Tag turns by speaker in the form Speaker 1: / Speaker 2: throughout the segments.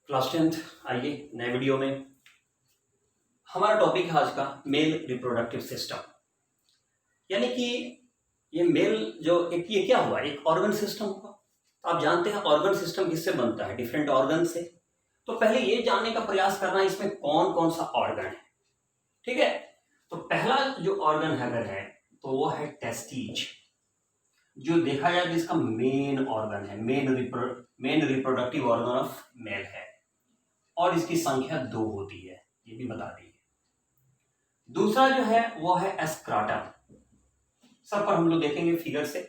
Speaker 1: Class 10th। आइए नए video में। हमारा टॉपिक है आज का मेल रिप्रोडक्टिव सिस्टम। यानी कि ये मेल जो एक ये क्या हुआ, एक ऑर्गन सिस्टम हुआ। तो आप जानते हैं ऑर्गन सिस्टम किससे बनता है, डिफरेंट ऑर्गन से। तो पहले ये जानने का प्रयास करना है इसमें कौन कौन सा ऑर्गन है। ठीक है, तो पहला जो ऑर्गन अगर है तो वो है टेस्टिज, जो देखा जाए तो इसका मेन ऑर्गन है, main reproductive organ of male है और इसकी संख्या 2 होती है, ये भी बता दी। दूसरा जो है वो है एस्क्राटम। सब पर हम लोग देखेंगे फिगर से,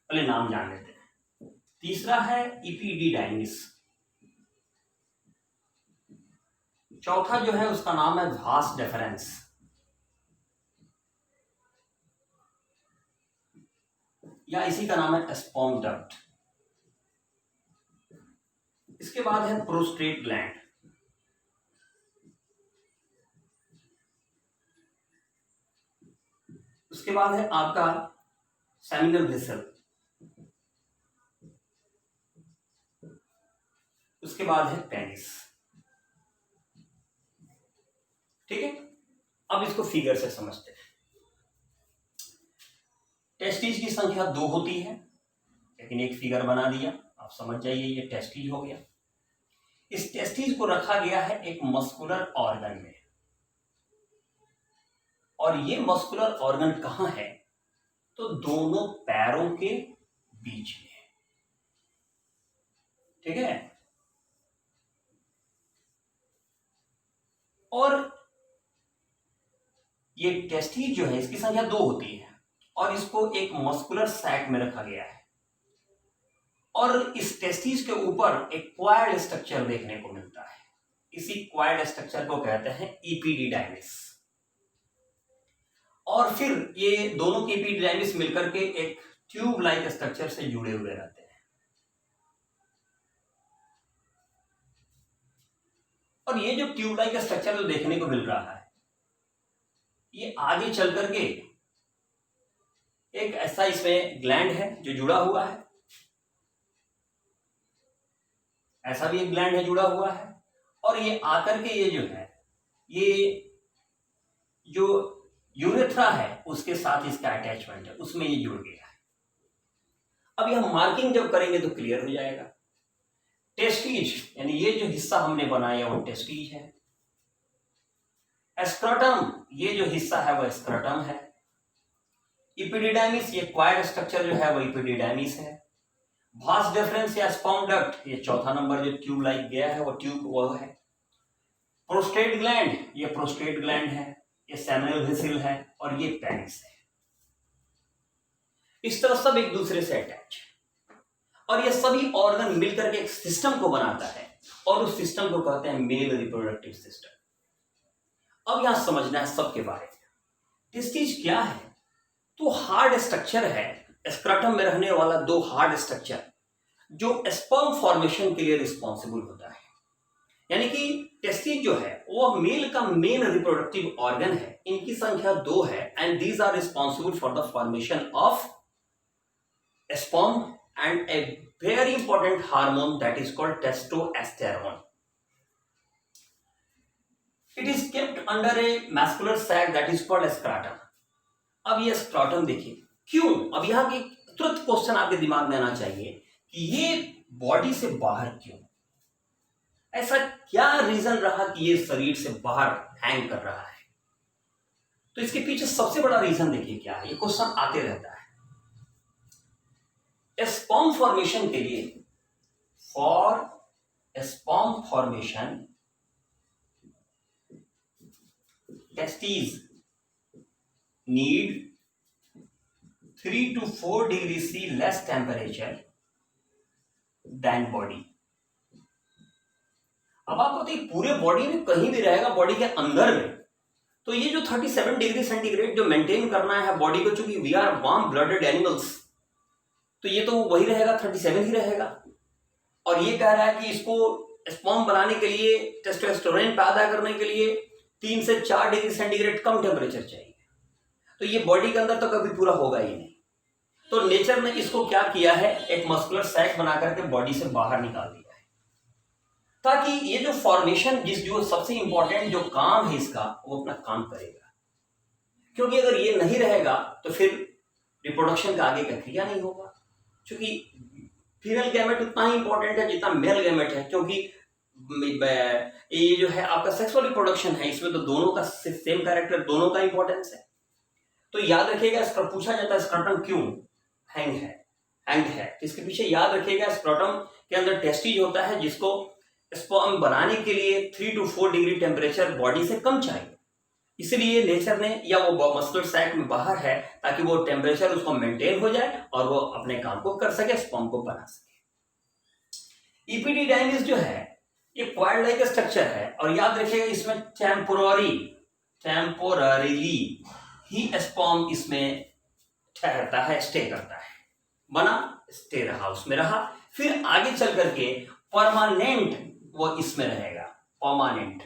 Speaker 1: पहले नाम जान लेते हैं। तीसरा है इपीडिडाइमिस। चौथा जो है उसका नाम है वास डेफरेंस। या इसी का नाम है स्पर्म डक्ट। इसके बाद है प्रोस्टेट ग्लैंड। उसके बाद है आपका सेमिनल वेसल। उसके बाद है पेनिस। ठीक है, अब इसको फिगर से समझते हैं। टेस्टिज की संख्या 2 होती है, लेकिन एक फिगर बना दिया, आप समझ जाइए ये टेस्टिज हो गया। इस टेस्टिज को रखा गया है एक मस्कुलर ऑर्गन में, और ये मस्कुलर ऑर्गन कहां है, तो दोनों पैरों के बीच में। ठीक है, और ये टेस्टिज जो है इसकी संख्या 2 होती है और इसको एक मस्कुलर सैक में रखा गया है, और इस टेस्टिज के ऊपर एक क्वायर्ड स्ट्रक्चर देखने को मिलता है। इसी क्वायर्ड स्ट्रक्चर को कहते हैं इपीडिडाइमिस। और फिर ये दोनों के एपिडर्मिस मिलकर के एक ट्यूब लाइक स्ट्रक्चर से जुड़े हुए रहते हैं। और ये जो ट्यूब लाइक स्ट्रक्चर जो देखने को मिल रहा है, ये आगे चल करके एक ऐसा इसमें ग्लैंड है जो जुड़ा हुआ है, ऐसा भी एक ग्लैंड है जुड़ा हुआ है, और ये आकर के ये जो है, ये जो यूरेथ्रा है उसके साथ इसका अटैचमेंट है, उसमें ये जुड़ गया है। अब यह मार्किंग जब करेंगे तो क्लियर हो जाएगा। टेस्टिज यानी ये जो हिस्सा हमने बनाया वो टेस्टिज है। एस्क्रोटम ये जो हिस्सा है वो एस्क्रोटम है। इपिडिडाइमिस ये क्वायर्ड स्ट्रक्चर जो है वो इपिडिडाइमिस है। वास डेफरेंस या स्पर्म डक्ट ये चौथा नंबर जो ट्यूब लाइक गया है वो ट्यूब वो है। प्रोस्टेट ग्लैंड ये प्रोस्टेट ग्लैंड है, ये सेमिनल वेसिल है, और ये पेनिस है। इस तरह सब एक दूसरे से अटैच है, और ये सभी ऑर्गन मिलकर के एक सिस्टम को बनाता है, और उस सिस्टम को कहते हैं मेल रिप्रोडक्टिव सिस्टम। अब यहां समझना है सबके बारे में। टेस्टिज क्या है, तो हार्ड स्ट्रक्चर है, स्क्रटम में रहने वाला 2 हार्ड स्ट्रक्चर जो स्पर्म फॉर्मेशन के लिए रिस्पॉन्सिबल होता है। यानी कि टेस्टिज जो है वो मेल का मेन रिप्रोडक्टिव ऑर्गन है, इनकी संख्या 2 है, and these are responsible for the formation of sperm and a very important hormone that is called testosterone. It is kept under a muscular sac that is called scrotum. अब ये scrotum देखिए क्यों, अब यहाँ की तुरंत क्वेश्चन आपके दिमाग में आना चाहिए कि ये बॉडी से बाहर क्यों, ऐसा क्या रीजन रहा कि ये शरीर से बाहर हैंग कर रहा है। तो इसके पीछे सबसे बड़ा रीजन देखिए क्या है, ये क्वेश्चन आते रहता है। स्पर्म फॉर्मेशन के लिए, for sperm formation testis need 3 to 4 degree C less temperature than body. अब आपको तो पूरे बॉडी में कहीं भी रहेगा, बॉडी के अंदर में, तो ये जो 37 डिग्री सेंटीग्रेड जो मेंटेन करना है बॉडी को, चूंकि we are warm blooded animals, तो ये तो वही रहेगा, 37 ही रहेगा। और ये कह रहा है कि इसको स्पर्म बनाने के लिए, टेस्टोस्टेरोन पैदा करने के लिए 3 से 4 डिग्री सेंटीग्रेड कम टेम्परेचर चाहिए। तो ये बॉडी के अंदर तो कभी पूरा होगा ही नहीं। तो नेचर ने इसको क्या किया है, एक मस्कुलर सैक बना करके बॉडी से बाहर निकाल दिया है, ताकि ये जो फॉर्मेशन जो सबसे इंपॉर्टेंट जो काम है इसका, वो अपना काम करेगा। क्योंकि अगर ये नहीं रहेगा तो फिर रिप्रोडक्शन का आगे का क्रिया नहीं होगा। क्योंकि फीमेल गैमेट उतना ही इंपॉर्टेंट है जितना मेल गैमेट है, क्योंकि ये जो है आपका सेक्सुअल रिप्रोडक्शन है, इसमें तो दोनों का सेम कैरेक्टर, दोनों का इंपॉर्टेंस है। तो याद रखिएगा, इसका पूछा जाता है स्क्रॉटम क्यों हैंग है, तो इसके पीछे याद रखिएगा स्क्रॉटम के अंदर टेस्टिज होता है, जिसको स्पर्म बनाने के लिए 3 to 4 डिग्री टेम्परेचर बॉडी से कम चाहिए। इसलिए नेचर ने, या वो मस्कुलर सैक में बाहर है ताकि वो टेम्परेचर उसको मेंटेन हो जाए और वो अपने काम को कर सके, स्पर्म को बना सके। इपिडिडाइमिस जो है ये क्वाड लाइक स्ट्रक्चर है, और याद रखिएगा इसमें टेम्पोररीली ही स्पर्म इसमें ठहरता है, स्टे करता है, बना, स्टे रहा, उसमें रहा, फिर आगे चल करके परमानेंट वो इसमें रहेगा, परमानेंट।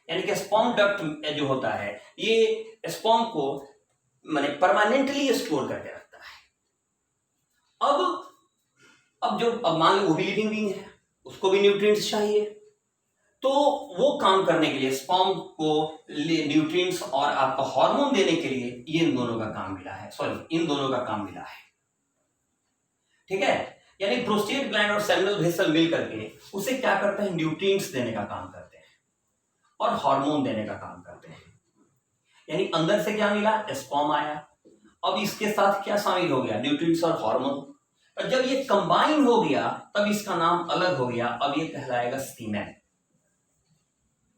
Speaker 1: यानी कि स्पर्म डक्ट जो होता है ये स्पर्म को माने परमानेंटली स्टोर करके रखता है। अब मान लो वो भी लिविंग बीइंग है, उसको भी न्यूट्रिएंट्स चाहिए, तो वो काम करने के लिए स्पर्म को न्यूट्रिएंट्स और आपका हार्मोन देने के लिए ये इन दोनों का काम मिला है, ठीक है। यानी प्रोस्टेट ग्लैंड और सेमिनल वेसल मिल करके उसे क्या करते हैं, न्यूट्रिएंट्स देने का काम करते हैं और हार्मोन देने का काम करते हैं। यानी अंदर से क्या मिला, स्पर्म आया, अब इसके साथ क्या शामिल हो गया, न्यूट्रिएंट्स और हार्मोन, और जब ये कंबाइन हो गया तब इसका नाम अलग हो गया, अब ये कहलाएगा सीमेन,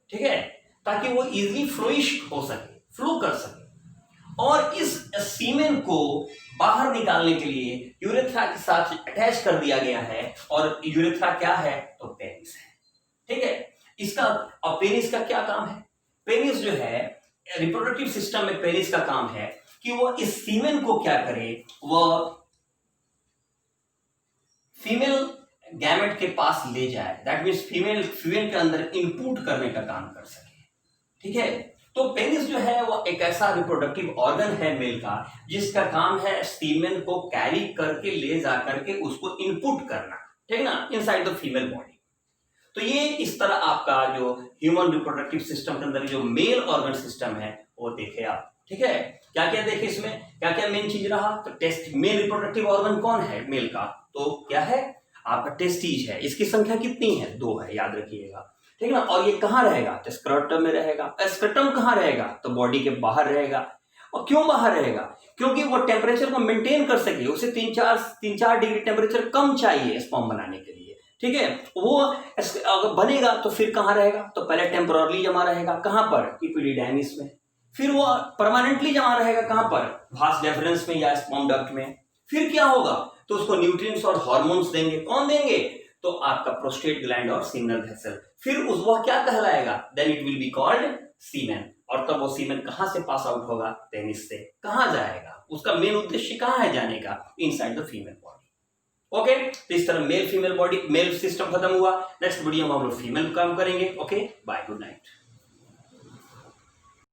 Speaker 1: ठीक है, ताकि वो इजीली फ्लोइश हो सके, फ्लो कर सके। और इस सीमेन को बाहर निकालने के लिए यूरेथ्रा के साथ अटैच कर दिया गया है, और यूरेथ्रा क्या है, तो पेनिस है, ठीक है। इसका, और पेनिस का क्या काम है, पेनिस जो है रिप्रोडक्टिव सिस्टम में पेनिस का काम है कि वो इस सीमेन को क्या करे, वह फीमेल गैमेट के पास ले जाए, दैट मीन्स फीमेल के अंदर इनपुट करने का काम कर सके, ठीक है। तो पेनिस जो है वो एक ऐसा रिप्रोडक्टिव ऑर्गन है मेल का, जिसका काम है सीमेन को कैरी करके ले जा करके उसको इनपुट करना, ठीक है ना, इनसाइड द फीमेल बॉडी। तो ये इस तरह आपका जो ह्यूमन रिप्रोडक्टिव सिस्टम के अंदर जो मेल ऑर्गन सिस्टम है वो देखे आप, ठीक है। क्या क्या देखे इसमें, क्या क्या मेन चीज रहा, तो टेस्ट, मेल रिप्रोडक्टिव ऑर्गन कौन है मेल का, तो क्या है आपका टेस्टिज है, इसकी संख्या कितनी है, 2 है, याद रखिएगा, ठीक है ना। और ये कहाँ रहेगा, तो स्क्रॉटम में रहेगा। स्क्रॉटम कहाँ रहेगा, तो बॉडी के बाहर रहेगा। और क्यों बाहर रहेगा, क्योंकि वो टेम्परेचर को मेंटेन कर सके, उसे 3-4 डिग्री टेम्परेचर कम चाहिए स्पर्म बनाने के लिए, ठीक है। वो अगर बनेगा तो फिर कहाँ रहेगा, तो पहले टेम्पोरली जमा रहेगा, कहाँ पर, इपिडिडाइमिस में, फिर वो परमानेंटली जमा रहेगा कहाँ पर, वास डेफरेंस में या स्पर्म डक्ट में। फिर क्या होगा, तो उसको न्यूट्रिएंट्स और हार्मोन्स देंगे, कौन देंगे, तो आपका प्रोस्टेट ग्लैंड और सीमिनल वेसल। फिर वह क्या कहलाएगा, then it will be called semen. और तब वो सीमेन कहाँ से पास आउट होगा, पेनिस से। कहाँ जाएगा, उसका मेन उद्देश्य कहाँ है जाने का, inside the female body. Okay, तो इस तरह male female body, male system खत्म हुआ। नेक्स्ट वीडियो में हम लोग फीमेल काम करेंगे। Okay, bye, good night.